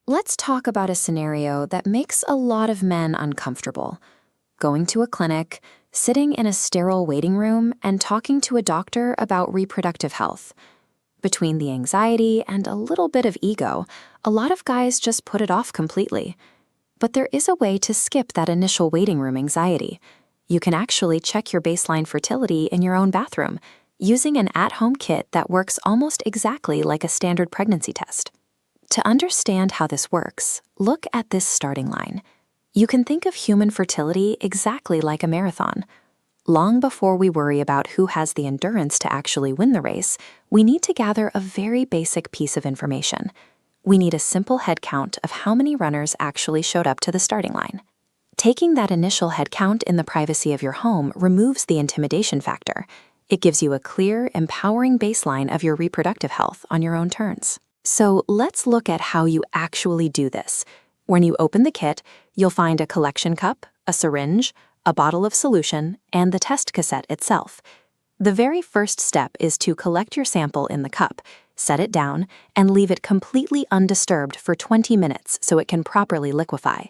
Let's talk about a scenario that makes a lot of men uncomfortable. Going to a clinic, sitting in a sterile waiting room, and talking to a doctor about reproductive health. Between the anxiety and a little bit of ego, a lot of guys just put it off completely. But there is a way to skip that initial waiting room anxiety. You can actually check your baseline fertility in your own bathroom, using an at-home kit that works almost exactly like a standard pregnancy test. To understand how this works, look at this starting line. You can think of human fertility exactly like a marathon. Long before we worry about who has the endurance to actually win the race, we need to gather a very basic piece of information. We need a simple head count of how many runners actually showed up to the starting line. Taking that initial head count in the privacy of your home removes the intimidation factor. It gives you a clear, empowering baseline of your reproductive health on your own terms. So let's look at how you actually do this. When you open the kit, you'll find a collection cup, a syringe, a bottle of solution, and the test cassette itself. The very first step is to collect your sample in the cup, set it down, and leave it completely undisturbed for 20 minutes so it can properly liquefy.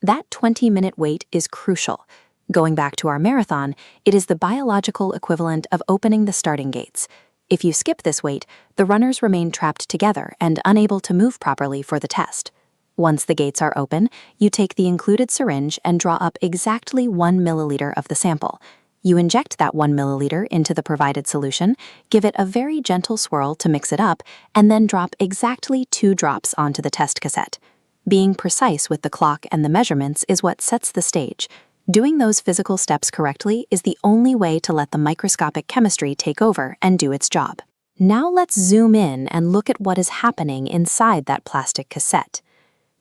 That 20-minute wait is crucial. Going back to our marathon, it is the biological equivalent of opening the starting gates. If you skip this wait, the runners remain trapped together and unable to move properly for the test. Once the gates are open, you take the included syringe and draw up exactly 1 milliliter of the sample. You inject that 1 milliliter into the provided solution, give it a very gentle swirl to mix it up, and then drop exactly 2 drops onto the test cassette. Being precise with the clock and the measurements is what sets the stage. Doing those physical steps correctly is the only way to let the microscopic chemistry take over and do its job. Now let's zoom in and look at what is happening inside that plastic cassette.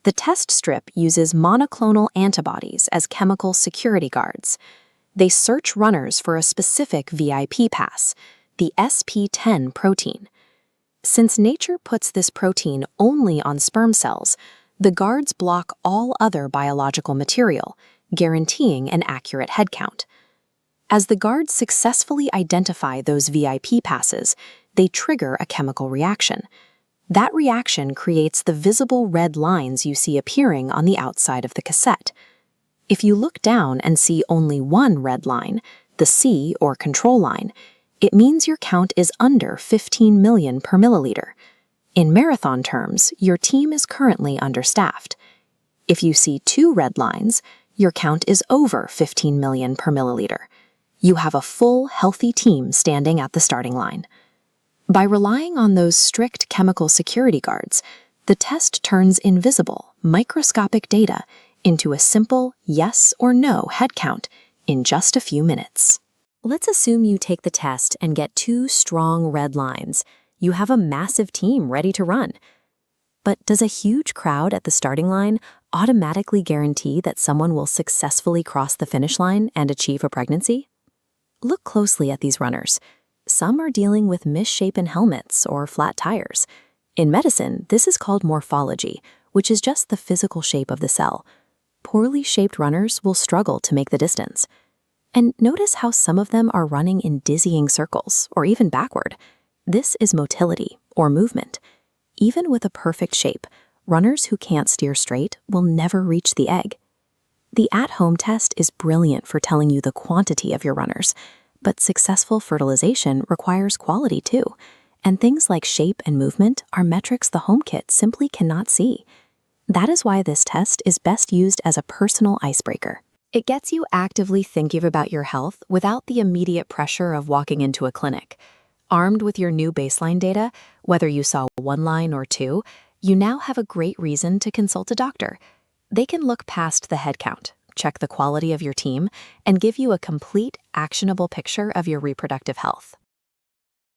The test strip uses monoclonal antibodies as chemical security guards. They search runners for a specific VIP pass, the SP10 protein. Since nature puts this protein only on sperm cells, the guards block all other biological material, guaranteeing an accurate head count. As the guards successfully identify those VIP passes, they trigger a chemical reaction. That reaction creates the visible red lines you see appearing on the outside of the cassette. If you look down and see only one red line, the C or control line, it means your count is under 15 million per milliliter. In marathon terms, your team is currently understaffed. If you see 2 red lines, your count is over 15 million per milliliter. You have a full, healthy team standing at the starting line. By relying on those strict chemical security guards, the test turns invisible, microscopic data into a simple yes or no head count in just a few minutes. Let's assume you take the test and get 2 strong red lines. You have a massive team ready to run. But does a huge crowd at the starting line automatically guarantee that someone will successfully cross the finish line and achieve a pregnancy? Look closely at these runners. Some are dealing with misshapen helmets or flat tires. In medicine, this is called morphology, which is just the physical shape of the cell. Poorly shaped runners will struggle to make the distance. And notice how some of them are running in dizzying circles, or even backward. This is motility, or movement. Even with a perfect shape, runners who can't steer straight will never reach the egg. The at-home test is brilliant for telling you the quantity of your runners, but successful fertilization requires quality too, and things like shape and movement are metrics the home kit simply cannot see. That is why this test is best used as a personal icebreaker. It gets you actively thinking about your health without the immediate pressure of walking into a clinic. Armed with your new baseline data, whether you saw 1 line or 2, you now have a great reason to consult a doctor. They can look past the head count, check the quality of your team, and give you a complete, actionable picture of your reproductive health.